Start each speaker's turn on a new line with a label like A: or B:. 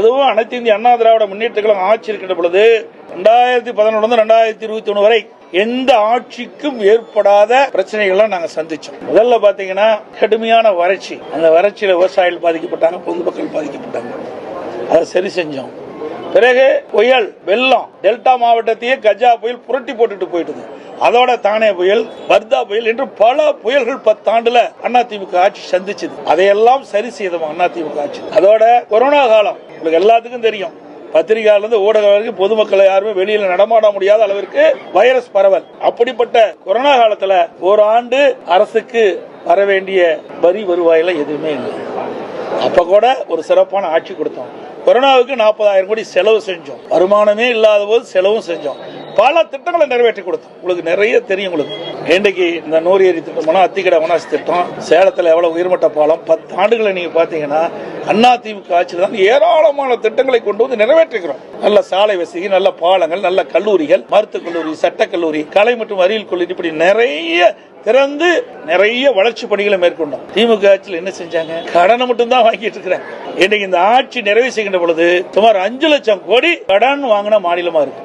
A: அதுவும் அனைத்து இந்திய அண்ணா திராவிட முன்னேற்ற கழகம் ஆட்சி இருக்கின்ற பொழுது 2011 2021 வரை எந்த ஆட்சிக்கும் ஏற்படாத பிரச்சனைகள்லாம் நாங்க சந்திச்சோம். முதல்ல பாத்தீங்கன்னா கடுமையான வறட்சி, அந்த வறட்சியில விவசாயிகள் பாதிக்கப்பட்டாங்க, பொதுமக்கள் பாதிக்கப்பட்டாங்க. அதை சரி செஞ்சோம். பிறகு புயல், வெள்ளம், டெல்டா மாவட்டத்தையே கஜா புயல் புரட்டி போட்டுட்டு போயிட்டது. அதோட தானே புயல், வர்தா புயல் என்று பல புயல்கள் 10 ஆண்டுல அதிமுக ஆட்சி சந்திச்சது. அதையெல்லாம் சரி செய்தோம் அதிமுக ஆட்சி. அதோட கொரோனா காலம் உங்களுக்கு எல்லாத்துக்கும் தெரியும். பத்திரிகையாளர் இருந்து ஊடகம் வரைக்கும் பொதுமக்களை யாருமே வெளியில நடமாட முடியாத அளவிற்கு வைரஸ் பரவல். அப்படிப்பட்ட கொரோனா காலத்துல ஒரு ஆண்டு அரசுக்கு வர வேண்டிய வரி வருவாயில எதுவுமே இல்லை. அப்ப கூட ஒரு சிறப்பான ஆட்சி கொடுத்தோம். கொரோனாவுக்கு 40,000 கோடி செலவு செஞ்சோம். வருமானமே இல்லாத போது செலவும் செஞ்சோம். பல திட்டங்களை நிறைவேற்றி கொடுத்தோம். உங்களுக்கு நிறைய தெரியும். உங்களுக்கு இன்றைக்கு இந்த 100 ஏரி திட்டம், அத்திக்கடை அவனாசி திட்டம், சேலத்தில் எவ்வளவு உயர்மட்ட பாலம், 10 ஆண்டுகளை நீங்க பாத்தீங்கன்னா அதிமுக ஆட்சியில் தான் ஏராளமான திட்டங்களை கொண்டு வந்து நிறைவேற்றுகிறோம். நல்ல சாலை வசதி, நல்ல பாலங்கள், நல்ல கல்லூரிகள், மருத்துவக் கல்லூரி, சட்டக்கல்லூரி, கலை மற்றும் அறிவியல் கல்லூரி, இப்படி நிறைய திறந்து நிறைய வளர்ச்சி பணிகளை மேற்கொண்டோம். திமுக ஆட்சியில் என்ன செஞ்சாங்க? கடனை மட்டும் தான் வாங்கிட்டு இருக்கிறாங்க. இன்னைக்கு இந்த ஆட்சி நிறைவு செய்கின்ற பொழுது சுமார் 5 லட்சம் கோடி கடன் வாங்கின மாநிலமா இருக்கு.